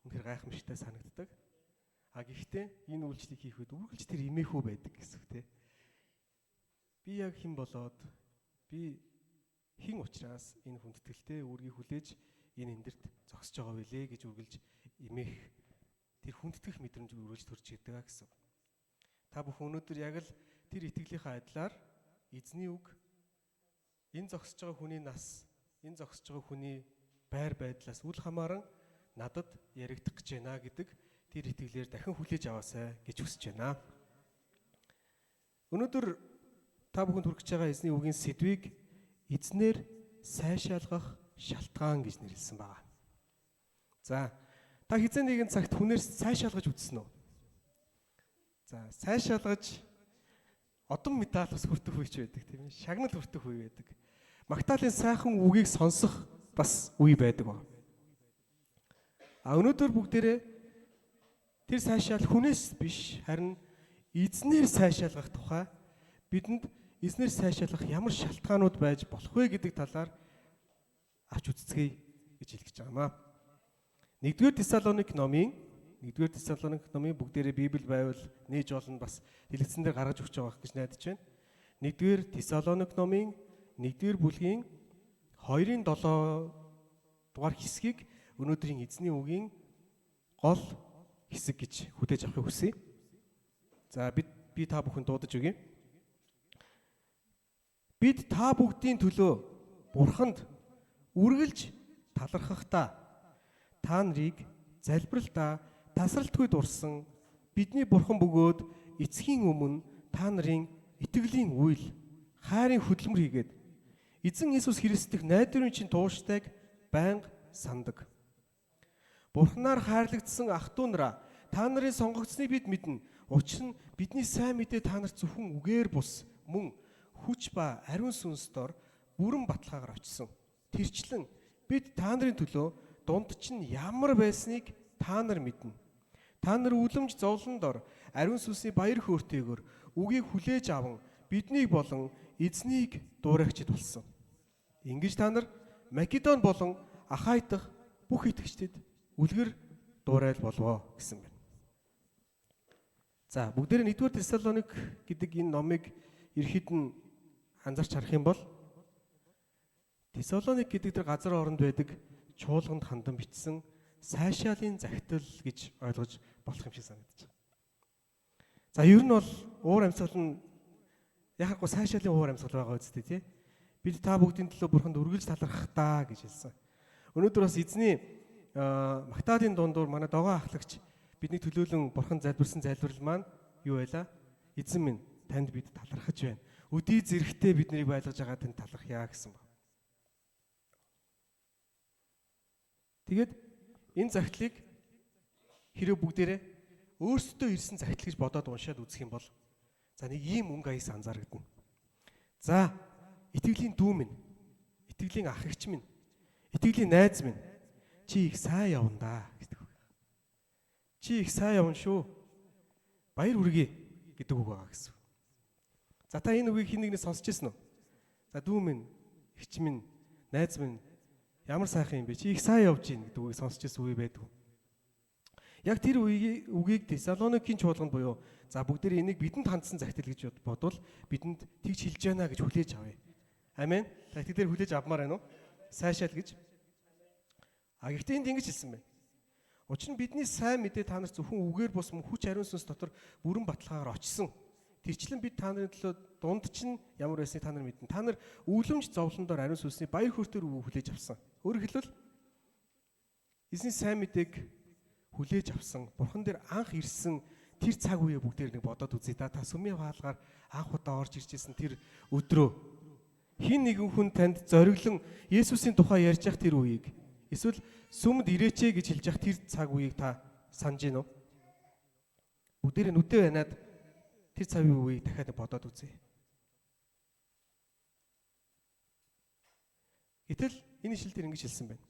үнэхээр гайхамшигтай санагддаг. Гэхдээ энэ үйлчлэлийг хийх үед үргэлж тэр эмээхүү байдаг гэсэн үг те. Би яг хэн болоод би хэн учраас энэ хүндэтгэлтэй үүргийг хүлээж энэ эндэрт зогсож байгаа вүлээ гэж үргэлж эмээх тэр хүндэтгэх мэдрэмж үргэлж төрж идэг гэсэн. Та бүхэн өнөөдөр яг л тэр итгэлийнхаа адилаар эзний үг энэ зогсож байгаа хүний нас, энэ зогсож байгаа хүний байр байдлаас үл хамааран надад яригдах гэж байна гэдэг тэр итгэлээр дахин хүлээж аваасай гэж хүсэж байна. Өнөөдөр та бүхэнд хүргэж байгаа эзний үгийн сэдвийг эзнэр сайшаалгах шалтгаан гэж нэрлсэн байна. За, та хэзээ нэгэн цагт хүнээр сайшаалгаж үзсэн үү? За, сайшаалгаж одон медаль бас хүртэх үе ч байдаг тийм ээ. Шагнал хүртэх үе байдаг. Магтаалын сайхан үгийг сонсох бас үе байдаг ба. Өнөөдөр бүгдээрээ тэр сайшаал хүнээс биш харин эзнэр сайшаалгах тухай бидэнд эзнэр сайшаалгах ямар шалтгаанууд байж болох вэ гэдэг талаар авч үзцгээе гэж хэлж байгаамаа. 1-р Тесалоник номын бүгдээрээ Библи байвал нээж олон бас дэлгэцэн дээр гаргаж өгч байгаа гэж найдаж байна. 1-р Тесалоник номын 1-р бүлгийн 2-7 дугаар хэсгийг өнөөдрийн эзний үгийн гол хэсэг гэж хүлээж авахыг хүсье. За би та бүхэн дуудаж өгье. Бид та бүгдийн төлөө Бурханд үргэлж талархахдаа та нарыг залбиралдаа тасралтгүй дурсан бидний Бурхан бөгөөд эцгийн өмнө та нарын итгэлийн үйл хайрын хөдөлмөр хийгээд эзэн Иесус Христдэх найдварын чинь тууштай байнга сандаг. Бурханаар хайрлагдсан ах トゥ нараа та нарын сонгогдсныг бид мэднэ. Учир нь бидний сайн мэдээ та нарт зөвхөн үгээр бус мөн хүч ба ариун сүнс дор бүрэн баталгаагаар очсон. Тэрчлэн бид та нарын төлөө дунд чинь ямар байсныг та нар мэднэ. Та нар үлэмж зовлон дор ариун сүнсний баяр хөөртэйгээр үгийг хүлээж аван биднийг болон эзнийг дуурайгчд болсон. Ингэж та нар Македон болон Ахайд дахь бүх итгэгчдэд үлгэр дуурай болвоо гэсэн байна. За бүгдээр 1-р Тесалоник гэдэг энэ номыг ерхэд нь анзаарч харах юм бол Тесалоник гэдэг тэр газар оронд байдаг чуулганд хандан бичсэн сайшаалын захидал гэж ойлгож болох юм шиг санагдаж байна. За ер нь бол уур амьсгал нь яхахгүй сайшаалын уур амьсгал байгаа үстэй тий. Бид та бүгдийн төлөө Бурханд үргэлж талархах таа гэж хэлсэн. Өнөөдөр бас эзний Магтаалын дундуур манай догоо ахлагч бидний төлөөлөн Бурхан залбирсан залбирал маань юу байлаа? Эзэн минь танд бид талархаж байна. Өдий зэрэгтэй биднийг байлгаж байгаа танд талархъя гэсэн байна. Тэгээд энэ загтлыг хэрэв бүгдээрээ өөрсдөө ирсэн загтал гэж бодоод уншаад үзэх юм бол за нэг ийм өнгө аяс анзаарагдана. За итгэлийн дүү минь, итгэлийн ах эгч минь, итгэлийн найз минь чи их сайн явна да гэдэг үг. Чи их сайн явна шүү. Баяр хүргэе гэдэг үг байгаа гэсэн. За та энэ үгийг хэн нэгнээс сонсч ирсэн үү? За дүү минь, эгч минь, найз минь ямар сайхан юм бэ? Чи их сайн явж гин гэдэг үгийг сонсч ирсэн үе байдаг. Яг тэр үгийг Тесалоникийн чуулганд буюу за бүгдээр энийг бидэнд хандсан загтал гэж бодвол бидэнд тэгж хэлж яана гэж хүлээж авъя. Амен. Та итгэдээр хүлээж авмаар байна уу? Сайшаал гэж. Гэхдээ энд ингэж хэлсэн байна. Учир нь бидний сайн мэдээ та нар зөвхөн үгээр бус мөн хүч ариун сүнс дотор бүрэн баталгаагаар очсон. Тэрчлэн бид та нарын төлөө дунд чинь ямар байсныг та нар мэднэ. Та нар үлэмж зовлондоор ариун сүнсний баяр хөөртэйгээр хүлээж авсан. Өөрөөр хэлбэл эзний сайн мэдээг хүлээж авсан. Бурхан дээр анх ирсэн тэр цаг үеэ бүгдээр нэг бодоод үзье да. Та сүмийн хаалгаар анх удаа орж ирж исэн тэр өдрөө хин нэгэн хүн танд зориглон Есүсийн тухай ярьж явах тэр үеийг эсвэл сүмд ирээч гэж хэлж явах тэр цаг үеийг та санаж гин үү? Бүгдээр нүдээ банаад тэр цагийн үеийг дахиад бодоод үзье. Гэтэл энэ ишлэл дээр ингэж хэлсэн байна.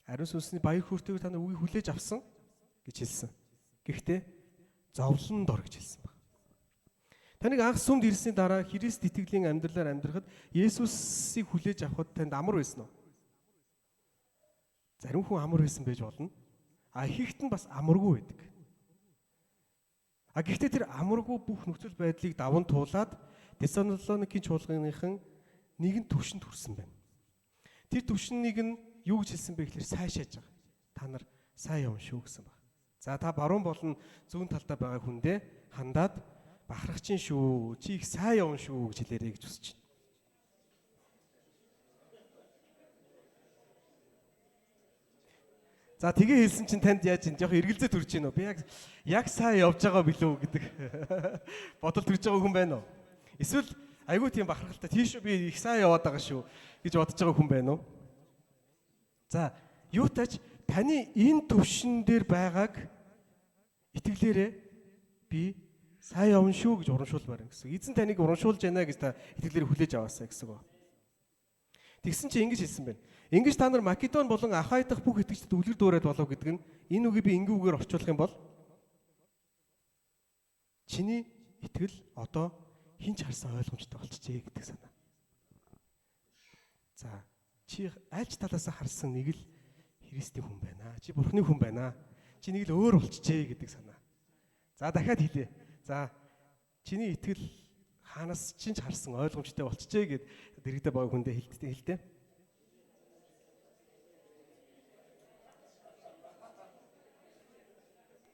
Ариун сүнсний баяр хөөртэйгээр та нар үгийг хүлээж авсан гэж хэлсэн. Гэхдээ зовлон дор гэж хэлсэн байна. Таныг анх сүмд ирсний дараа Христ итгэлийн амьдралаар амьдрахад Есүсийг хүлээж авахд танд амар байсан уу? Зарим хүн амар байсан байж болно. А ихэнх нь бас амаргүй байдаг. А гэхдээ тэр амаргүй бүх нөхцөл байдлыг даван туулаад Тесалоникийн чуулганыхан нэгэн түвшинд хүрсэн байна. Тэр түвшнийг нь юу гэж хэлсэн бэ гэхээр сайшааж байгаа. Та нар сайн явна шүү гэсэн баг. За та баруун болон зүүн талдаа байгаа хүндээ хандаад бахархчин шүү. Чи их сайн явна шүү гэж хэлээрэй гэж хүсэж байна. За тэгээ хэлсэн чинь танд яаж юм жоох эргэлзээ төрж гин үү? Би яг сайн явж байгаа билүү гэдэг бодол төрж байгаа хүн байна уу? Эсвэл айгүй тийм бахархалтай тийш би их сайн яваад байгаа шүү гэж бодож байгаа хүн байна уу? За юутач таны энэ төвшин дээр байгааг итгэлээрээ би сайн явна шүү гэж урамшуулмаар гэсэн. Эзэн таныг урамшуулж байна гэж та итгэлээр хүлээж аваасаа гэсэн үг. Тэгсэн чинь ингэж хэлсэн байна. Ингэж та нар Македон болон Ахай дахь бүх итгэгчдэд үлгэр дуураад болов гэдэг нь энэ үгийг би энгийн үгээр орчуулах юм бол чиний итгэл одоо хинч харсан ойлгомжтой болчихжээ гэдэг санаа. За чи альч талаас харсан нэг л Христийн хүн байна. Чи Бурхны хүн байна. Чи нэг л өөр болчихжээ гэдэг санаа. За дахиад хэлье. За чиний итгэл хаанаас чинь харсан ойлгомжтой болчихжээ гэд дэрэгдээ баг хүндээ хэлдэ.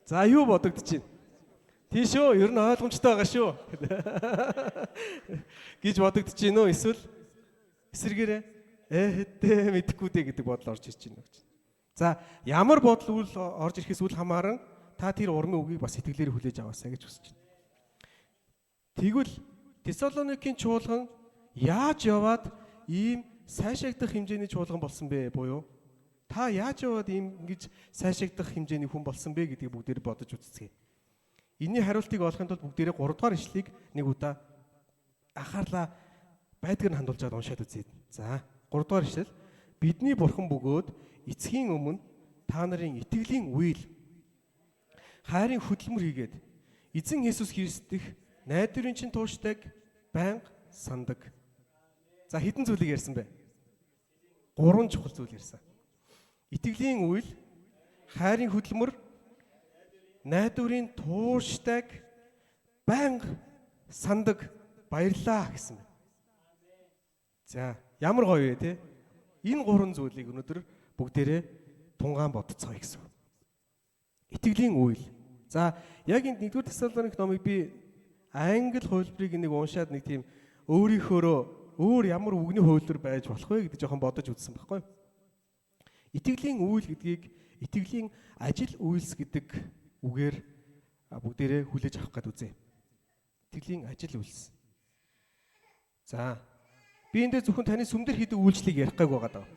За юу бодогдож байна? Тийшөө ер нь ойлгомжтой байгаа шүү гэж бодогдож байна уу? Эсвэл эсэргээрээ хэдээ мэдэхгүй дээ гэдэг бодол орж ирж байна гэж. За ямар бодол үл орж ирэхээс үл хамааран та тэр урмын үгийг бас итгэлээр хүлээж аваасаа гэж хүсэж байна. Тэгвэл Тесалоникийн чуулган яаж яваад ийм сайшаагдах хэмжээний чуулган болсон бэ буюу та яаж яваад ийм ингэж сайшаагдах хэмжээний хүн болсон бэ гэдгийг бүгдээр бодож үзцгээе. Энийн хариултыг олохын тулд бүгдээрээ 3 дугаар ишлэгийг нэг удаа анхаарлаа байдгаар нь хандуулж аваад уншаад үзье. За 3 дугаар ишлэл бидний бурхан бөгөөд эцгийн өмнө та нарын итгэлийн үйл хайрын хөдөлмөр хийгээд эзэн Есүс Христ дэх найдварын чинь тууштай байнга сандаг. За хэдэн зүйлийг ярьсан бэ? 3 чухал зүйл ярьсан. Итгэлийн үйл, хайрын хөдөлмөр, найдварын тууштай байнга сандаг. Баярлаа гэсэн байна. За ямар гоё вэ те? Энэ 3 зүйлийг өнөөдөр бүгдээрээ тунгаан бодцгоё гэсэн. Итгэлийн үйл. За яг энэ 1-р Тесалоник номыг би англи хувилбарыг нэг уншаад нэг тийм өөрийнхөөрөө өөр ямар үгний хувилбар байж болох вэ гэдэг жоохон бодож үзсэн байхгүй. Итгэлийн үйл гэдгийг итгэлийн ажил үйлс гэдэг үгээр бүгдээрээ хүлээж авах гээд үзье. Итгэлийн ажил үйлс. За би энэ дээр зөвхөн таны сүмдэр хийдэг үйлчлэлийг ярих гайг байгаа даа.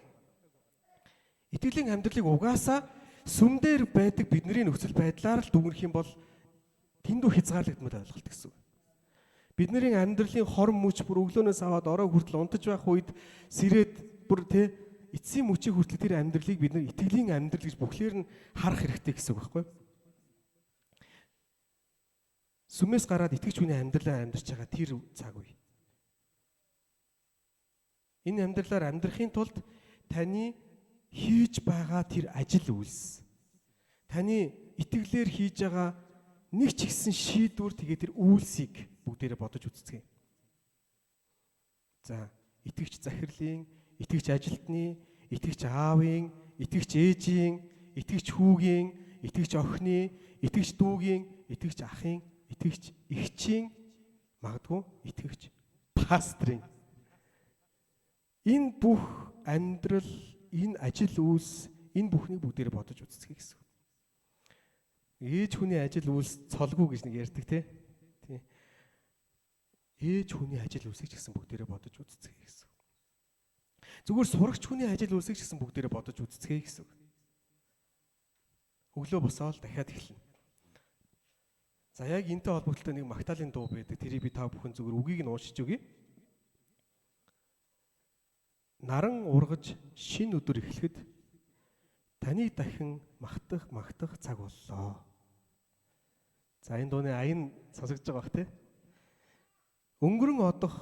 Итгэлийн амьдралыг угаасаа сүмдэр байдаг бидний нөхцөл байдлаар л дүгнэх юм бол тэндүү хязгаарлагдмал ойлголт гэсэн. Бидний амьдралын хор мөч бүр өглөөнөөс аваад орой хүртэл унтаж байх үед сэрээд бүр тэ эцсийн мөчийг хүртэл тэр амьдралыг бид нар итгэлийн амьдрал гэж бүхлээр нь харах хэрэгтэй гэсэн үг байхгүй. Сүмээс гараад итгэж хүний амьдралаа амьдарч байгаа тэр цаг үе. Энэ амьдралаар амьдрахын тулд таны хийж байгаа тэр ажил үйлс, таны итгэлээр хийж байгаа нэг ч ихсэн шийдвэр тэгээ тэр үйлсийг бүгдээрээ бодож үзцгээе. За, итгэгч захирлын, итгэгч ажилтны, итгэгч аавын, итгэгч ээжийн, итгэгч хүүгийн, итгэгч охины, итгэгч дүүгийн, итгэгч ахын, итгэгч эгчийн, магадгүй итгэгч пастрын. Энэ бүх амьдрал, энэ ажил үйлс, энэ бүхнийг бүгдээрээ бодож үзцгээе гэсэн. Ээж хүний ажил үйлс цолгүй гэж нэг ярьдаг тий. Ээж хүний ажил үйлсийг ч гэсэн бүгдээрээ бодож үзцгээе гэсэн. Зүгээр сурагч хүний ажил үйлсийг ч гэсэн бүгдээрээ бодож үзцгээе гэсэн. Өглөө босоод дахиад эхэлнэ. За яг энэтэй холбогдолтой нэг Магдалины дуу байдаг. Тэрийг би та бүхэн зүгээр үгийг нь уншиж өгье. Наран ургаж шин өдөр эхлэхэд таны дахин магтах цаг боллоо. За энэ дууны аян сонсогдож байгаа бах тий. Өнгөрөн одох.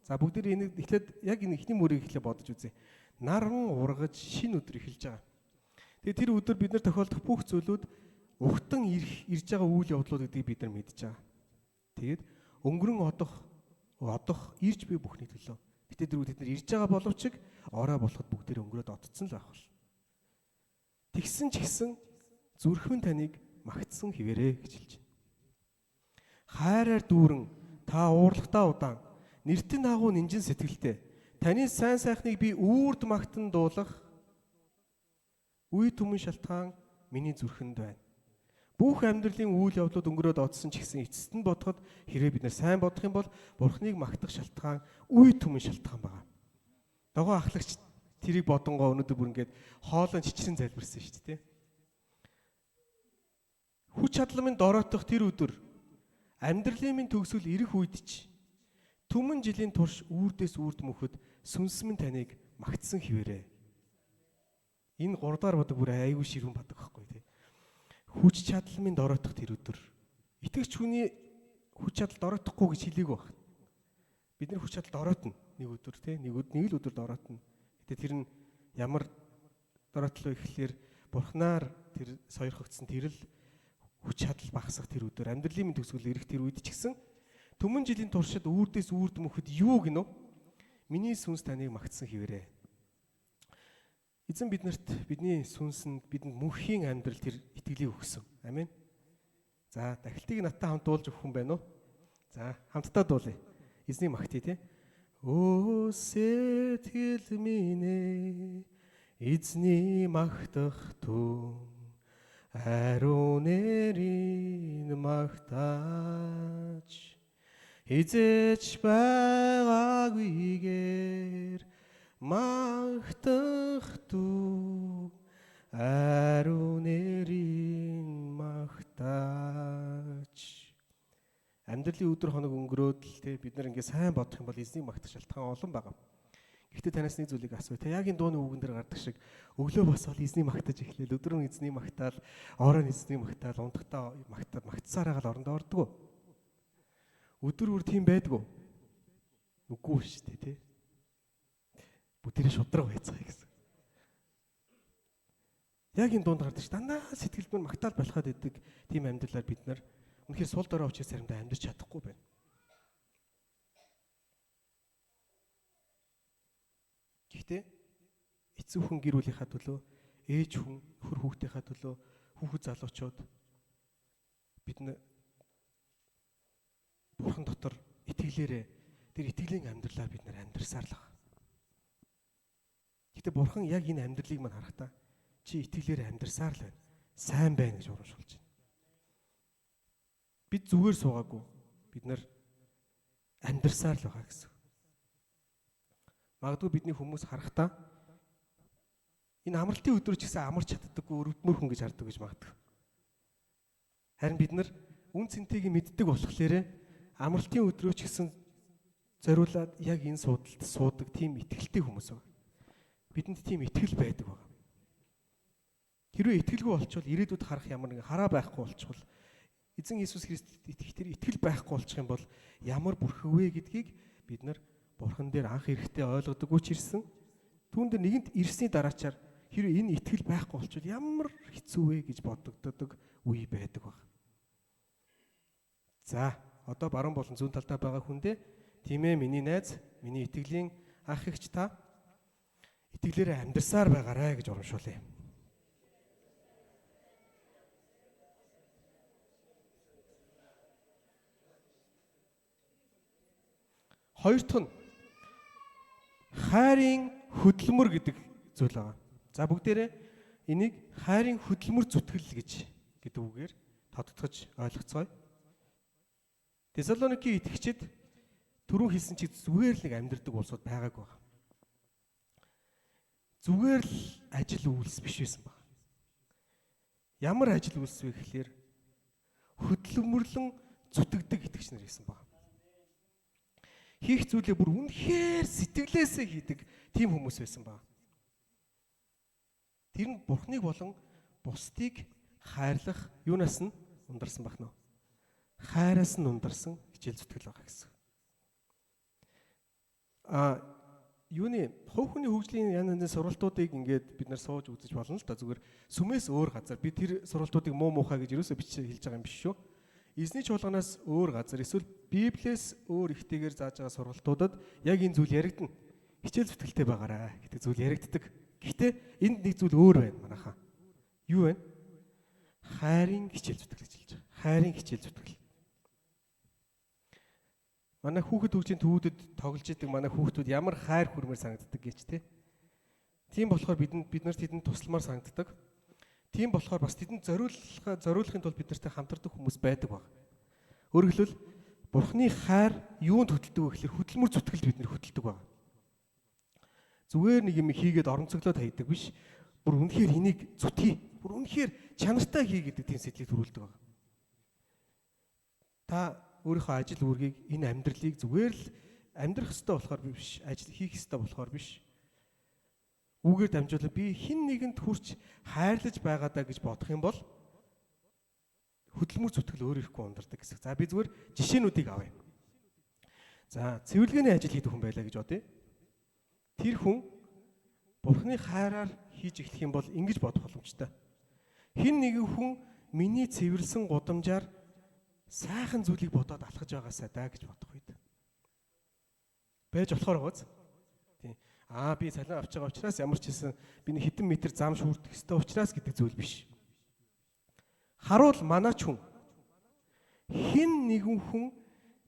За бүгд энийг эхлээд яг энэ ихний мөрийг эхлээ бодож үзье. Наран ургаж шин өдөр эхэлж байгаа. Тэгээ тэр өдөр бид нар тохиолдох бүх зүйлүүд угтан ирж байгаа үйл явдлууд гэдгийг бид нар мэдж байгаа. Тэгээд өнгөрөн одох ирж буй бүхний төлөө. Гэтэ тэр бид нар ирж байгаа боловч орой болоход бүгдээр өнгөрөөд одцсон л байх бол. Тэгсэн ч гэсэн зүрхэн таныг магтсан хിവэрэ гэж хэлж байна. Хайраар дүүрэн та уурлагтаа удаан нэртэн агуу нинжин сэтгэлтэй таны сайн сайхныг би үрд магтан дуулах үе түмэн шалтгаан миний зүрхэнд байна. Бүх амьдралын үйл явдлууд өнгөрөөд одсон ч гэсэн эцэст нь бодоход хэрвээ бид нар сайн бодох юм бол Бурхныг магтах шалтгаан үе түмэн шалтгаан байна. Догоо ахлагч тэрийг бодонгоо өнөөдөр бүр ингээд хоолон чичрэн залбирсан шүү дээ. Хүч чадламын дороотох тэр өдөр амьдралын минь төгсгөл ирэх үед ч түмэн жилийн турш үрдээс үрд мөхөд сүнсмэн таныг магтсан хിവэрэ. Энэ 3 дахь бодог бүр аюу ширүүн бодог байхгүй тий. Хүч чадламын дороотох тэр өдөр. Итгэгч хүний хүч чадал дороотохгүй гэж хэлээгүй байна. Бид нар хүч чадал дороотно нэг өдөр тий. Нэг л өдөр дороотно. Гэтэ тэр нь ямар дороотлоо ихлээр Бурхнаар тэр сойрхогдсон тэр л хүч чадал багасах тэр өдөр. Амьдралын минь төгсгөл ирэх тэр үед ч гэсэн түмэн жилийн туршид үрдээс үрд мөхөд юу гинөө? Миний сүнс таныг магтсан хിവэрэ. Эзэн биднэрт бидний сүнсэнд бидэнд мөнхийн амьдрал тэр итгэлийг өгсөн. Амин. За дахилтыг надтай хамт дуулж өгөх хүн байна уу? За хамтдаа дуулъя. Эзний магтъя тий. Оо сэтгэл минь эзний магтах түн ариун нэрийн магтаач хизээч байгаагүйгээр магтах түн ариун нэрийн магтаач. Амьдралын өдөр хоног өнгөрөөд л те бид нар ингээ сайн бодох юм бол эзнийг магтах шалтгаан олон байгаа. Гэхдээ танаас нэг зүйлийг асууя. Та яг энэ дууны үгэн дээр гардаг шиг өглөө босоод эзнийг магтаж эхлээл өдрөн эзнийг магтаал, оройн эзнийг магтаал, унтахтаа магтсаар хаал орондоо ордог уу? Өдөр бүр тийм байдгүй. Үгүй шүү дээ тий. Бүтээрээ шудраг байцгаа гэсэн. Яг энэ дунд гардаг ш. Дандаа сэтгэлд нь магтаал болоход идэг тийм амьдралаар бид нар үнэхээр сул дорой учраас заримдаа амьдарч чадахгүй байна. Гэхдээ эцэг хүн гэр бүлийнхаа төлөө, ээж хүн нөхөр хүүхдийнхаа төлөө, хүүхэд залуучууд бид Бурхан дотор итгэлээрээ тэр итгэлийн амьдралаар бид нар амьдрсаар л байгаа. Гэхдээ Бурхан яг энэ амьдралыг мань харахтаа чи итгэлээр амьдрсаар л байна. Сайн байна гэж урамшуулж байна. Бид зүгээр суугаагүй. Бид нар амьдрсаар л байгаа гэсэн. Магадгүй бидний хүмүүс харахтаа энэ амралтын өдрөө ч гэсэн амарч чаддаггүй өрөвдмөр хүн гэж хардаг гэж магадгүй. Харин бид нар үн цэнтэйг мэддэг болохоор амралтын өдрөө ч гэсэн зориулаад яг энэ суудалд суудаг тийм итгэлтэй хүмүүс байна. Бидэнд тийм итгэл байдаг байна. Хэрвээ итгэлгүй болчвол ирээдүйд харах ямар нэгэн хараа байхгүй болчихвол эзэн Иесус Христэд итгэх тэр итгэл байхгүй болчих юм бол ямар бүрхэн вэ гэдгийг бид нар Бурхан дээр анх эрэхтэй ойлгодоггүй ч ирсэн. Түүн дээр нэгэнт ирсний дараачаар хэрвээ энэ итгэл байхгүй болчвол ямар хэцүү вэ гэж бодогддог үе байдаг баг. За, одоо баруун болон зүүн талдаа байгаа хүндээ тийм ээ миний найз, миний итгэлийн ах эгч та итгэлээрээ амьдрсаар байгаарай гэж урамшуулъя. Хоёр дахь нь хайрын хөдөлмөр гэдэг зүйл байгаа. За бүгдээрээ энийг хайрын хөдөлмөр зүтгэл гэдэг үгээр тодтогч ойлгоцгоё. Тесалоникийн итгэгчид түрүүн хэлсэн чиг зүгээр л нэг амьдрдаг улсууд байгаагүй байна. Зүгээр л ажил үйлс биш байсан байна. Ямар ажил үйлс вэ гэхээр хөдөлмөрлөн зүтгэдэг итгэгч нар байсан байна. Хийх зүйлээ бүр үнэхээр сэтгэлээсээ хийдэг тийм хүмүүс байсан байна. Тэр нь Бурхныг болон бусдыг хайрлах юунаас нь ундарсан байна вэ? Хайраас нь ундарсан хичээл зүтгэл байгаа гэсэн. юуны хувь хүний хөгжлийн янз янзын сургалтуудыг ингээд бид нар сууж үзэж болно л да. Зүгээр сүмээс өөр газар би тэр сургалтуудыг муу муухай гэж юусоо бичиж хэлж байгаа юм биш шүү. Эзний чуулганаас өөр газар эсвэл Библиэс өөр ихтэйгээр зааж байгаа сургалтуудад яг энэ зүйл яригдана. Хичээл зүтгэлтэй байгаарай гэдэг зүйл яригддаг. Гэхдээ энд нэг зүйл өөр байна манайхаа. Юу вэ? Хайрын хичээл зүтгэл гэж хэлж байгаа. Хайрын хичээл зүтгэл. Манай хүүхэд хөгжлийн төвүүдэд тоглож идэг манай хүүхдүүд ямар хайр хүрмээр санагддаг гэж тий. Тийм болохоор бид нарт тэдэнд тусламар санагддаг. Тийм болохоор бас тэдэнд зориулахын тулд бид нартай хамтардаг хүмүүс байдаг баг. Өөрөөр хэлбэл Бурхны хайр юунд хөдөлдөг вэ гэхээр хөдөлмөр зүтгэлд бид нар хөдөлдөг баг. Зүгээр нэг юм хийгээд оронцоглоод хайдаг биш. Бүр үнэхээр энийг зүтгэе. Бүр үнэхээр чанартай хий гэдэг тийм сэтлийг төрүүлдэг баг. Та өөрийнхөө ажил үүргийг энэ амьдралыг зүгээр л амьдрах ёстой болохоор биш, ажил хийх ёстой болохоор биш. Үүгээр дамжуулан би хэн нэгэнд хүрч хайрлаж байгаадаа гэж бодох юм бол хөдөлмөр зүтгэл өөр ирэхгүй ундардаг гэсэн. За би зүгээр жишээнүүдийг авъя. За цэвэрлэгээний ажил хийдэг хүн байлаа гэж бодъё. Тэр хүн Бурхны хайраар хийж эхлэх юм бол ингэж бодох боломжтой. Хэн нэгэн хүн миний цэвэрлсэн гудамжаар сайхан зүйлийг бодоод алхаж байгаасаа даа гэж бодох үед. Байж болохоор гоц. Тийм. Би цалин авч байгаа учраас ямар ч хэсэн би нэг хэдэн метр зам шүүрдэх ёстой учраас гэдэг зүйл биш. Харуул манаач хүн. Хэн нэгэн хүн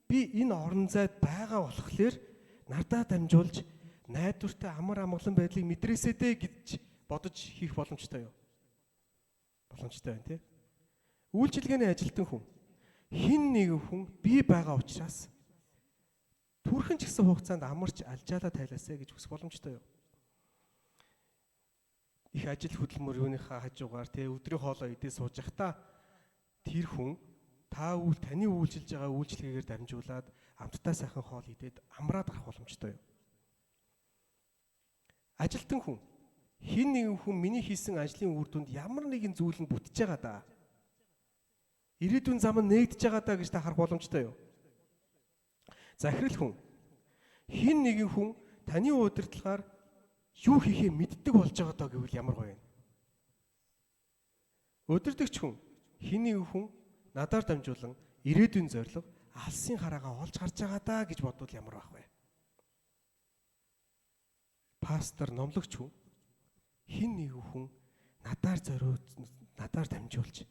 би энэ орон зайд байгаа болохоор надад дамжуулж найдвартай амар амгалан байдлыг мэдрээсэй дээ гэж бодож хийх боломжтой юу? Боломжтой байна тий. Үйлчилгээний ажилтан хүн. Хэн нэгэн хүн би байгаа учраас түрхэн ч гэсэн хугацаанд амарч алжаалаа тайлаасаа гэж хүсэх боломжтой юу? Их ажил хөдөлмөр юуныхаа хажуугаар те өдрийн хоолоо идээ сууж явахдаа тэр хүн таны үйлчилж байгаа үйлчлэгээр дамжуулаад амттай сайхан хоол идээд амраад гарах боломжтой юу? Ажилтан хүн хэн нэгэн хүн миний хийсэн ажлын үр дүнд ямар нэгэн зүйл нь бүтэж байгаа даа. Ирээдүйн зам нь нээгдэж байгаа даа гэж та харах боломжтой юу? Захирал хүн хэн нэгэн хүн таны удирдлагаар юу хийхээ мэддэг болж байгаа даа гэвэл ямар гоё юм. Удирдагч хүн хэн нэгэн хүн надаар дамжуулан ирээдүйн зорилго алсын хараагаа олж харж байгаа даа гэж бодвол ямар байх вэ? Пастор номлогч хүн хэн нэгэн хүн надаар дамжуулж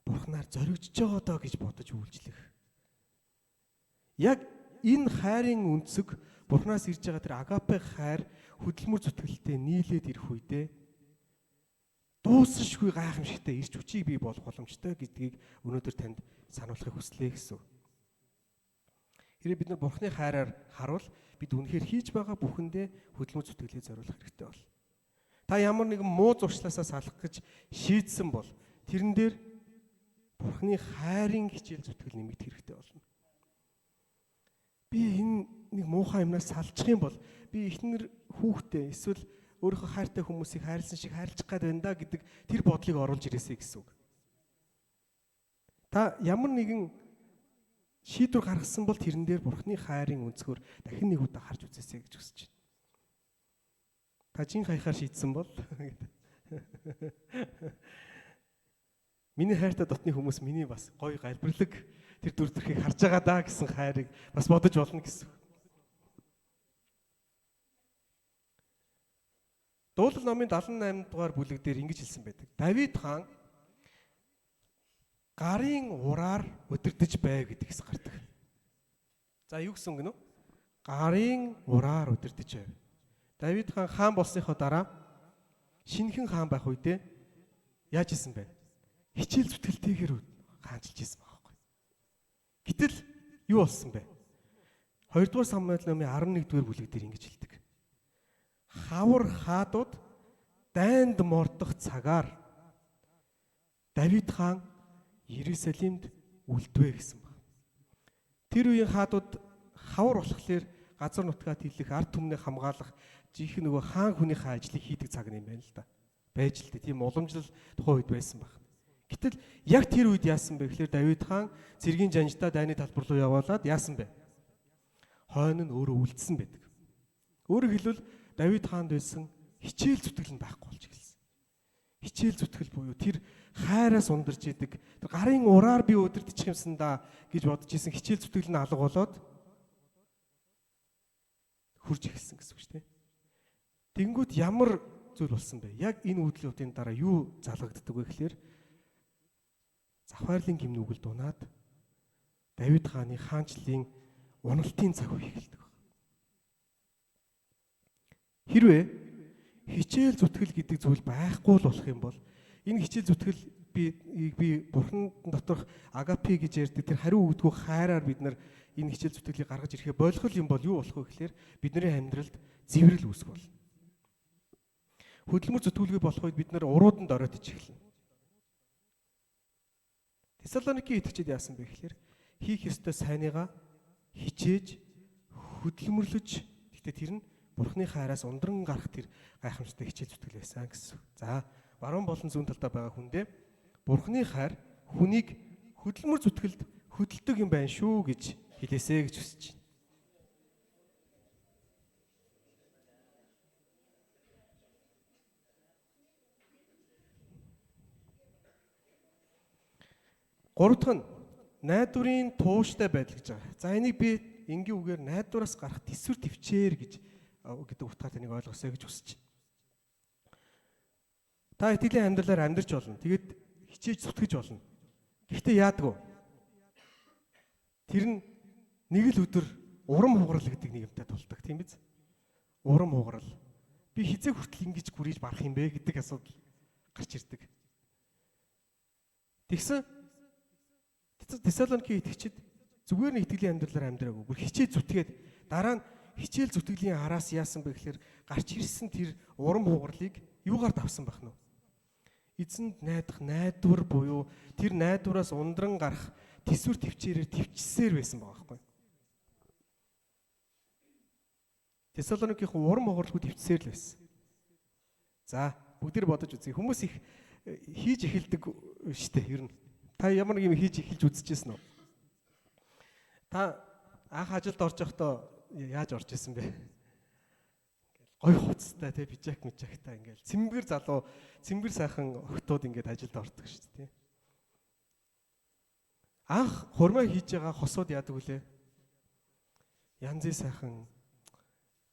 Бурхнаар зоригдж байгаа даа гэж бодож үйлчлэх. Яг энэ хайрын үнцэг Бурхнаас ирж байгаа тэр агапе хайр хөдөлмөр зүтгэлтэй нийлээд ирэх үедээ дуусшгүй гайхамшигтай ирч хүчийг бий болох боломжтой гэдгийг өнөөдөр танд сануулахыг хүслээ гэсэн. Хэрэг бид нар Бурхны хайраар харуул бид үнэхээр хийж байгаа бүхэндээ хөдөлмөр зүтгэлээ зориулах хэрэгтэй бол. Та ямар нэгэн муу зуршлаасаа салах гэж шийдсэн бол тэрэн дээр Бурхны хайрын хичээл зүтгэл нэмэгдэх хэрэгтэй болно. Би энэ нэг муухай юмнаас салчих юм бол би эхнэр хүүхдээ эсвэл өөрийнхөө хайртай хүмүүсийг хайрлсан шиг хайрлах гээд байна да гэдэг тэр бодлыг оруулж ирээсэй гэсэн үг. Та ямар нэгэн шийдвэр гаргасан бол тэрэн дээр Бурхны хайрын өнцгөр дахин нэг удаа харж үзээсэй гэж хүсэж байна. Та жин хаяхаар шийдсэн бол миний хайртай дотны хүмүүс миний бас гоё галбирлаг тэр дүр төрхийг харж байгаа даа гэсэн хайрыг бас бодож болно гэсэн. Дуулал номын 78 дугаар бүлэг дээр ингэж хэлсэн байдаг. Давид хаан гарын ураар өдөрдөж байв гэдгээс гардаг. За юу гэсэн үг нэ? Гарын ураар өдөрдөж байв. Давид хаан болсныхоо дараа шинэхэн хаан байх үедээ яаж хийсэн бэ? Хичээл зүтгэлтэйгээр хаанчилж ийсэн байгаа байхгүй. Гэтэл юу болсон бэ? 2 дугаар Самуэль номын 11 дугаар бүлэг дээр ингэж хэлдэг. Хавар хаадууд дайнд мордох цагаар Давид хаан Иерусалимд үлдвэ гэсэн баг. Тэр үеийн хаадууд хавар болохлээр газар нутгаа тэлэх, ард түмнээ хамгаалах жинхэнэ нөгөө хаан хүнийхээ ажлыг хийдэг цаг юм байна л да. Байж л дээ. Тийм уламжлал тухайн үед байсан баг. Гэтэл яг тэр үед яасан бэ гэхээр Давид хаан цэргийн жанжтаа дайны талбар руу явуулаад яасан бэ? Хойно нь өөрөө үлдсэн байдаг. Өөрөөр хэлбэл Давид хаанд байсан хичээл зүтгэл нь байхгүй болж эхэлсэн. Хичээл зүтгэл буюу тэр хайраас ундарч идэг, тэр гарын ураар би өдөртчих юмсан да гэж бодож исэн хичээл зүтгэл нь алга болоод хурж эхэлсэн гэсэн үг шүү дээ. Тэнгүүд ямар зүйл болсон бэ? Яг энэ үүдлийн дараа юу залгагддаг вэ гэхээр завхаарлын гимнүгэл дунаад Давид хааны хаанчлалын уналтын цаг үе эхэлдэг. Хэрвээ хичээл зүтгэл гэдэг зүйл байхгүй л болох юм бол энэ хичээл зүтгэл би бурхан доторх агапи гэж ярьдаг тэр хариу өгдөггүй хайраар бид нар энэ хичээл зүтгэлийг гаргаж ирэхээ болох юм бол юу болох вэ гэхээр бидний амьдралд зэврэл үүсэх бол. Хөдөлмөр зүтгүүлгүй болох үед бид нар урууданд ороод ичихлээ. Тесалоникийн итгэгчид яасан бэ гэхээр хийх ёстой сайныгаа хичээж хөдөлмөрлөж гэхдээ тэр нь Бурхны хайраас ундран гарах тэр гайхамшигтай хичээл зүтгэл байсан гэсэн. За, баруун болон зүүн талдаа байгаа хүндээ Бурхны хайр хүнийг хөдөлмөр зүтгэлд хөдөлдөг юм байна шүү гэж хэлээсэй гэж хүсэж байна. Гурав дахь нь найдварын тууштай байдал гэж байгаа. За, энийг би энгийн үгээр найдвараас гарах тэсвэр төвчээр гэдэг утгаар энийг ойлгосоо гэж хүсэж байна. Та итгэлийн амьдралаар амьдарч болно. Тэгээд хичээж зүтгэж болно. Гэхдээ яадаг вэ? Тэр нь нэг л өдөр урам хугарал гэдэг нэг юмтай тулдаг, тийм биз? Урам хугарал. Би хизээ хүртэл ингэж гүрийж барах юм бэ гэдэг асуудал гарч ирдэг. Тэгсэн Тесалоникийн итгэгчид зүгээр нэг итгэлийн амьдралаар амьдраагүй. Бүр хичээл зүтгээд дараа нь хичээл зүтгэлийн араас яасан бэ гэхээр гарч ирсэн тэр урам хугарлыг юугаар давсан байх нь вэ? Эзэнд найдах найдвар буюу тэр найдвараас ундран гарах тэсвэр төвчээрээр төвчсээр байсан байгаа байхгүй. Тесалоникийн урам хугарлыг төвчсээр л байсан. За, бүгдээр бодож үзье. Хүмүүс их хийж эхэлдэг штэ ер нь. Та ямар нэг юм хийж эхэлж үзчихсэн үү? Та анх ажилд орж явахдаа яаж орж исэн бэ? Гой хуцтай те бижак мижактай ингээл цэмбэр залуу цэмбэр сайхан охтууд ингээд ажилд ордог шүү дээ. Анх хурмаа хийж байгаа хосууд яадаг вүлээ? Янзын сайхан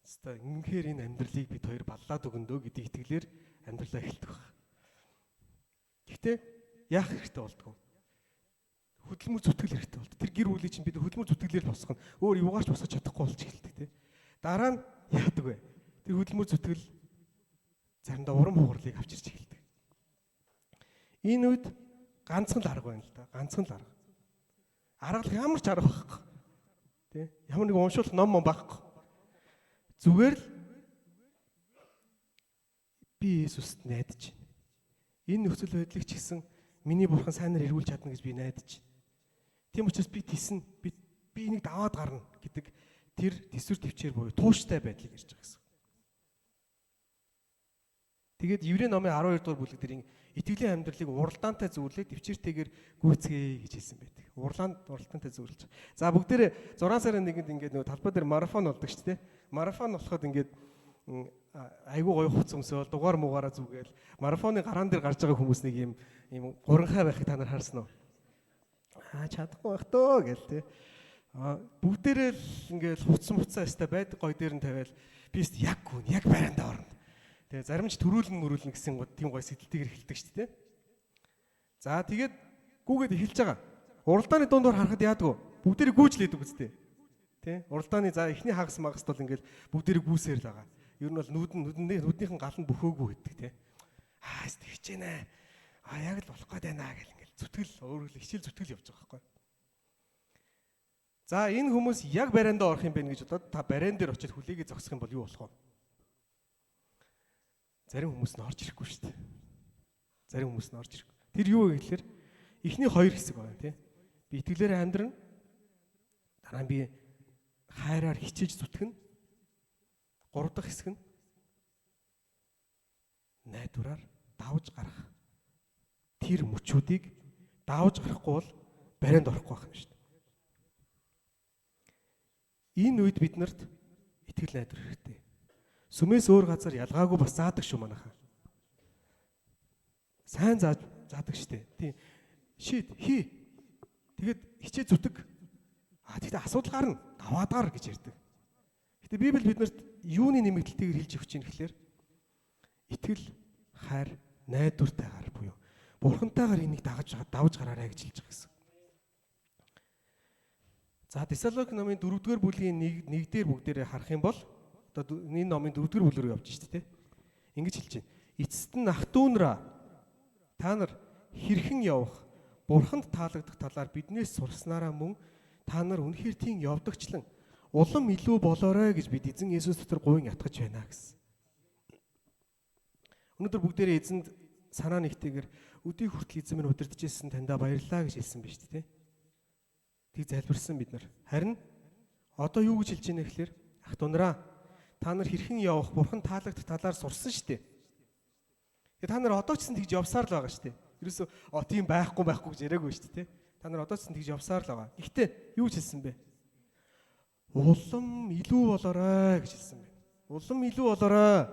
өстой үнэхээр энэ амьдралыг бид хоёр баллаад өгөндөө гэдэг итгэлээр амьдралаа эхэлдэг баг. Гэхдээ яах хэрэгтэй болдгоо? Хөдөлмөр зүтгэл хэрэгтэй болд. Тэр гэр бүлийн чинь бид хөдөлмөр зүтгэлээр л босгоно. Өөр юугаарч босгож чадахгүй болж эхэлдэг тий. Дараа нь яадаг вэ? Тэр хөдөлмөр зүтгэл заримдаа урам хугарлыг авчирч эхэлдэг. Энэ үед ганцхан л арга байна л да. Ганцхан л арга. Арга ямар ч арга байхгүй. Тий. Ямар нэг уншуулах ном байхгүй. Зүгээр л би Иесуст найдаж байна. Энэ нөхцөл байдлыг ч гэсэн миний бурхан сайнаар эргүүлж чадна гэж би найдаж байна. Тийм учраас би тийсэн би энийг даваад гарна гэдэг тэр тэсвэр төвчээр буюу тууштай байдлыг ярьж байгаа гэсэн. Тэгээд Еврей номын 12 дугаар бүлэг дээр итгэлийн амьдралыг уралдаантай зөвлөе төвчээртэйгээр гүйцгээе гэж хэлсэн байдаг. Уралдаантай зөвлөж. За бүгдээрээ 6 сарын 1-нд ингээд нөгөө талбай дээр марафон болдог шүү дээ. Марафон болоход ингээд айгүй гоё хуц өмсөөл дугаар муугаараа зүгээл марафоны гараан дээр гарч байгаа хүмүүс нэг юм гуранхай байхыг та нар харсан уу? Чадахгүй байх төө гэл тээ. Бүгдээрээ л ингээд хуцсан өстэй байдаг гой дээр нь тавиал бист яг гүн яг байранда орно. Тэгээ зарим ч төрүүлэн гэсэн тийм гой сэтэлтэйгээр эхэлдэг шүү дээ. За тэгээд гүүгээд эхэлж байгаа. Уралдааны дундуур харахад яадаг вэ? Бүгдээрээ гүйжлээдэг үстэй. Тэ? Уралдааны за эхний хагас магас бол ингээд бүгдээрээ гүйсээр л байгаа. Ер нь бол нүднийхэн гал нь бөхөөгүй гэдэг тий. Хичээнэ. Яг л болох гээд байна гэл ингээд зүтгэл өөрөө хичээл зүтгэл явж байгаа байхгүй. За энэ хүмүүс яг бариандаа орох юм бэ гэж бодоод та бариан дээр очиод хүлээгээ зогсох юм бол юу болох вэ? Зарим хүмүүс нь орж ирэхгүй шүү дээ. Зарим хүмүүс нь орж ирэхгүй. Тэр юу вэ гэхээр эхний хоёр хэсэг байна тий. Би итгэлээр амьдран дараа нь би хайраар хичээж зүтгэн. Гурав дахь хэсэг нь найдвараар давж гарах. Тэр мөчүүдийг давж гарахгүй бол барианд орохгүй байх юм шүү дээ. Энэ үед бид нарт итгэл найдвар хэрэгтэй. Сүмээс өөр газар ялгаагүй бас заадаг шүү манайхаа. Сайн заадаг штэ. Тийм. Шийд хий. Тэгээд хичээ зүтг. Тэгэхдээ асуудал гарна. Даваад гар гэж ярьдаг. Гэтэ Библи биднэрт юуны нэмэгдэлтэйгээр хэлж өгч юм гэхлээр итгэл, хайр, найдвартайгаар буюу Бурхантайгаар энийг давж гараарай гэж хэлж байгаа гэсэн. За Тесалоник номын 4-р бүлгийн 1-р бүгдээрээ харах юм бол одоо энэ номын 4-р бүлэг рүү явж штэ тий. Ингэж хэлж байна. Эцэст нь ах トゥ нараа та нар хэрхэн явах, Бурханд таалагдах талаар биднээс сурснараа мөн та нар үнэхээр тийм явдагчлан улам илүү болоорой гэж бид эзэн Есүс дотор гуйн ятгах байна гэсэн. Өнөөдөр бүгдээрээ эзэнд санаа нэгтэйгээр өдий хүртэл эзэн минь удирдахжсэн таньда баярлалаа гэж хэлсэн биз дээ. Тийг залбирсан бид нар. Харин одоо юу гэж хэлж байна гэхээр ах トゥ нараа та нар хэрхэн явах, Бурхан таалагдах талаар сурсан шүү дээ. Тэгээ та нар одоо ч гэсэн тэгж явсаар л байгаа шүү дээ. Ерөөсөө тийм байхгүй гэж яриаггүй шүү дээ. Та нар одоо ч гэсэн тэгж явсаар л байгаа. Гэхдээ юу гэж хэлсэн бэ? Улам илүү болоорой гэж хэлсэн байна. Улам илүү болоорой.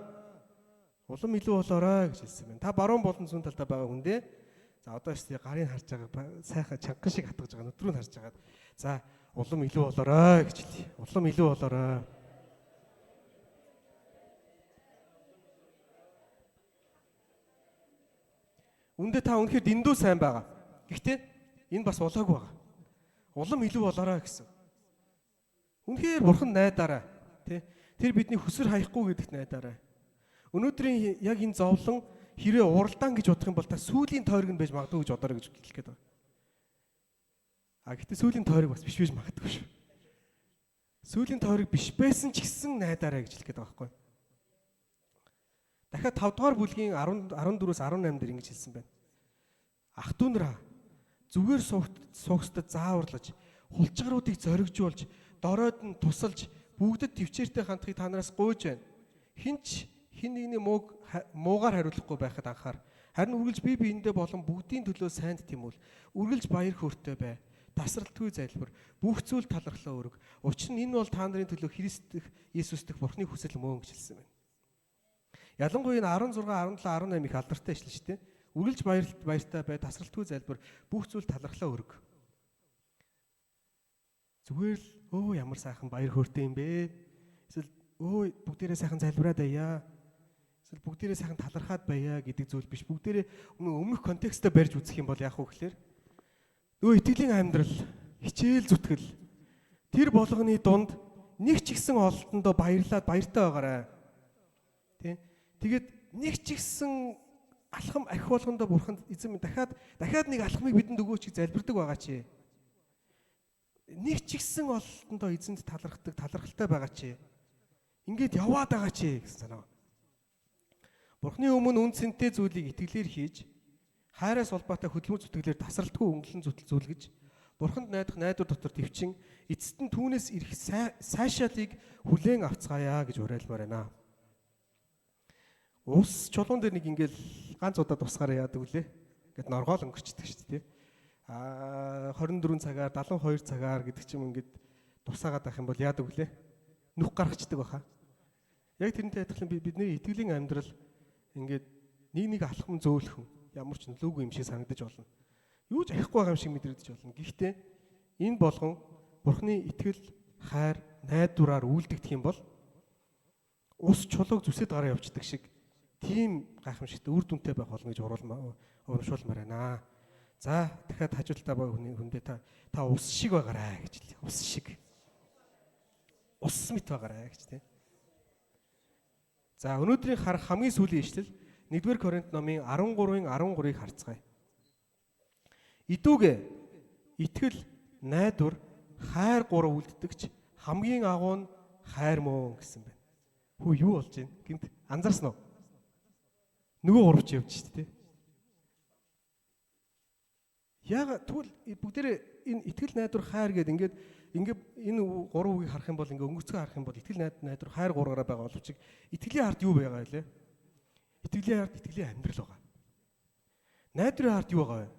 Улам илүү болоорой гэж хэлсэн байна. Та баруун болон зүүн талдаа байгаа хүндээ за одоо ч гарын харж байгаа сайхан чанган шиг хатгаж байгаа өдрөө харж байгаа. За улам илүү болоорой гэж хэлье. Улам илүү болоорой. Үндэ та үнэхээр дэндүү сайн байгаа. Гэхдээ энэ бас болоогүй байгаа. Улам илүү болоорой гэсэн. Үнэхээр Бурхан найдаарай. Тэр бидний хүсэр хаяхгүй гэдэгт найдаарай. Өнөөдрийн яг энэ зовлон хэрвээ уралдаан гэж бодох юм бол та сүүлийн тойрог нь байж магадгүй гэж бодоорой гэж хэлэх гээд байна. Гэхдээ сүүлийн тойрог бас биш магадгүй шүү. Сүүлийн тойрог биш байсан ч гэсэн найдаарай гэж хэлэх гээд байгаа байхгүй. Дахиад 5 дугаар бүлгийн 14-өөс 18 дээр ингэж хэлсэн байна. Ах トゥ нараа зүгээр суугчдад зааварлаж, хулчгаруудыг зоригжуулж, доройд нь тусалж, бүгдэд төвчээртэй хандахыг та нараас гуйж байна. Хин нэгний муугаар хариулахгүй байхад анхаар. Харин үргэлж бие биендээ болон бүгдийн төлөө сайнд тэмүүл. Үргэлж баяр хөөртэй бай. Тасралтгүй зайлбар. Бүх зүйл талархлаа өрг. Учир нь энэ бол та нарын төлөө Христ дэх Есүс дэх Бурхны хүсэл мөн гэж хэлсэн байна. Ялангуяа энэ 16, 17, 18 их алдартай ишлэл шүү дээ. Үргэлж баяртай бай. Тасралтгүй зайлбар. Бүх зүйл талархлаа өрг. Зүгээр л ямар сайхан баяр хөөртэй юм бэ? Эсвэл бүгдээрээ сайхан залбираад байя. Эсвэл бүгдээрээ сайхан талархаад байя гэдэг зүйл биш. Бүгдээрээ өмнөх контекстээ барьж үзэх юм бол яах вэ гэхээр итгэлийн амьдрал, хичээл зүтгэл тэр болгоны дунд нэг ч ихсэн ололтондоо баярлаад баяртай байгаарай. Тэгээд нэг ч ихсэн алхам ахи болгондоо Бурханд эзэн минь дахиад нэг алхмыг бидэнд өгөөч гэж залбирдаг байгаа чи. Нэг ч ихсэн ололтондоо эзэнд талархалтай байгаа чи. Ингээд яваад байгаа чи гэсэн санаа. Бурхны өмнө үн цэнтэй зүйлийг итгэлээр хийж, хайраас улбаатай хөдөлмөр зүтгэлээр тасралтгүй өнгөлөн зүтэлгэж, Бурханд найдах найдвар дотор төвчин, эцэст нь түүнээс ирэх сайшаалыг хүлээн авцгаая гэж уриалмаар байна. Ус чулуун дээр нэг ингээл ганц удаа тусгаараа яадаг үлээ. Ингээд норгоол өнгөрчдөг шүү дээ. 24 цагаар 72 цагаар гэдэг ч юм ингээд тусаагаад байх юм бол яадаг үлээ. Нүх гаргацдаг баха. Яг тэрнтэй адилхан бидний итгэлийн амьдрал ингээд нэг алхам зөөлхөн ямар ч нөлөөгүй юм шиг санагдаж болно. Юу ч аяхгүй байгаа юм шиг мэдрэгдэж болно. Гэхдээ энэ болгон Бурхны итгэл, хайр, найдвараар үйлдэгдэх юм бол ус чулууг зүсэд гараа явчихдаг шиг тийм гайхамшигт үр дүнтэй байх болно гэж урамшуулмаар байна. За дахиад хажуудалтай байгаа хүндээ та ус шиг байгаарай гэж хэлээ. Ус шиг. Ус мэт байгаарай гэж тийм. За өнөөдрийн харах хамгийн сүүлийн ишлэл 1-р Коринт номын 13-ын 13-ыг харцгаая. Идүүгээ итгэл, найдвар, хайр гурав үлддэгч хамгийн агуу нь хайр мөн гэсэн байна. Хөө юу болж байна? Гинт анзаарсан уу? Нөгөө гуравч явж шүү дээ. Яг тэгвэл бүгдээрээ энэ итгэл, найдвар, хайр гэдэг ингээд энэ гурван үгийг харах юм бол ингээд өнгөцгөө харах юм бол итгэл, найдвар, хайр гурваараа байгаа боловч итгэлийн ард юу байгаа вэ? Итгэлийн ард итгэлийн амьдрал байгаа. Найдварын ард юу байгаа вэ?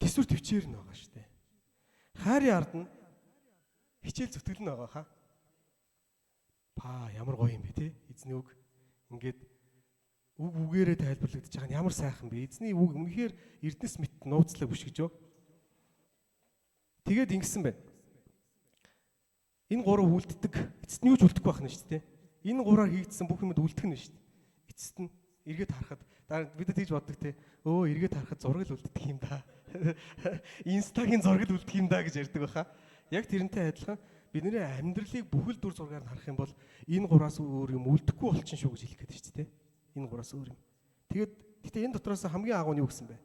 Тэсвэр төвчээр нь байгаа шүү дээ. Хайрын ард нь хичээл зүтгэл нь байгаа хаа. Ямар гоё юм бэ те? Эзний үг ингээд үг үгээрээ тайлбарлагдаж байгаа нь ямар сайхан бэ? Эзний үг үнэхээр эрдэнэс мэт нууцлаг биш гэж юу? Тэгээд ингэсэн байна. Энэ гурав үлддэг. Эцэст нь юу ч үлдэхгүй байх нь шүү дээ. Энэ гураар хийгдсэн бүх юмд үлдэх нь шүү дээ. Эцэст нь эргээд харахад бид тэгж боддог те. Эргээд харахад зураг л үлддэг юм да. Инстагийн зураг л үлддэг юм да гэж ярьдаг байхаа. Яг тэрнтэй адилхан бидний амьдралыг бүхэл дүр зургаар нь харах юм бол энэ гураас өөр юм үлдэхгүй болчихно шүү гэж хэлэх гээд шүү дээ. Энэ гураас өөр юм. Гэтэ энэ дотроос хамгийн агуу нь юу гэсэн бэ?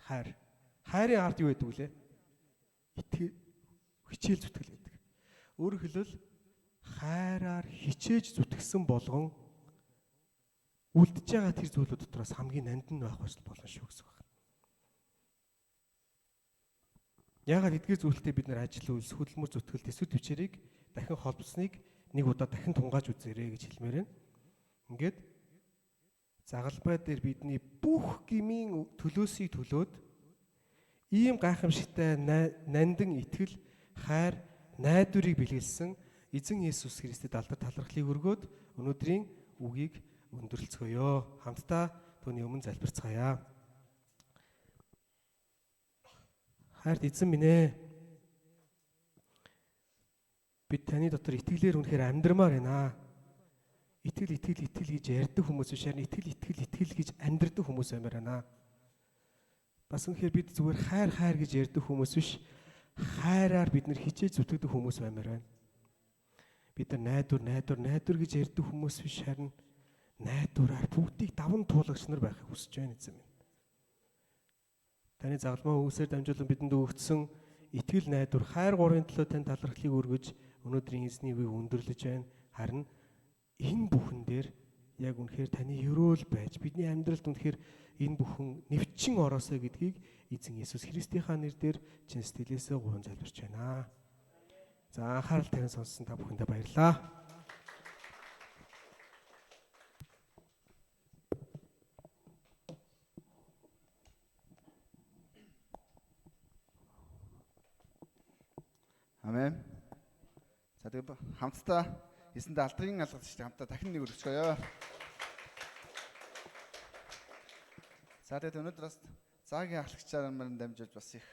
Хайр. Хайрын ард юу байдаг вүлээ? Итгэл, хичээл зүтгэл байдаг. Өөрөөр хэлбэл хайраар хичээж зүтгэсэн болгон үлдэж байгаа тэр зүйлүүд дотроос хамгийн нандин байх болно шүү гэсэн байна. Яагаад эдгээр зүйлтэй бид нар ажил үйлс, хөдөлмөр зүтгэл, төсөв төвчээрийг дахин холбосныг нэг удаа дахин тунгааж үзээрэй гэж хэлмээр байна. Ингээд загалбай дээр бидний бүх гмийн төлөөсийг төлөөд ийм гайхамшигтай нандин итгэл, хайр, найдварыг бэлгэлсэн эзэн Есүс Христэд алдар талархлыг өргөөд өнөөдрийн үгийг өндөрлцгөөё. Хамтдаа түүний өмнө залбирцгаая. Хайрт эзэн минь ээ. Бид таны дотор итгэлээр үнэхээр амьдрмаар байна. Итгэл гэж ярьдаг хүмүүс биш, харин итгэл гэж амьдрдаг хүмүүс баймаар байна. Бас үнэхээр бид зүгээр хайр гэж ярьдаг хүмүүс биш, хайраар бид нар хичээж зүтгэдэг хүмүүс баймаар байна. Бид нар найдвар гэж ярьдаг хүмүүс биш, харин найдвараар бүгдийг даван туулагч нар байхыг хүсэж байна эзэн минь. Таны загалмай үгсээр дамжуулан бидэнд өгсөн итгэл, найдвар, хайр гурвын төлөө тань талархлыг өргөж өнөөдрийн эзний үгийг өндөрлөж байна. Харин энэ бүхэн дээр яг үнэхээр таны өрөөл байж бидний амьдралд үнэхээр энэ бүхэн нэвчин ороосоо гэдгийг эзэн Есүс Христийнхаа нэрээр чин сэтгэлээсээ гуйн залбирч байна. За анхаарал тавин сонссон та бүхэндээ баярлалаа. Амен. За тэгээд хамтдаа эсэндээ алдрын алгадчтай хамтдаа дахин нэг өргөцгөөё. За тэгээд өнөөдөр бас заагийн ахлагчаар маань дамжуулж бас их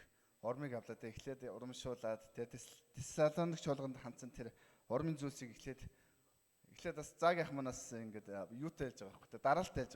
урмыг авлаа. Эхлээд урамшуулад тэгээд Тессалоник чуулганд хандсан тэр урмын зүйлсийг эхлээд бас заагийн ах манаас ингээд юутай хэлж байгаа байхгүй дараалтай хэлж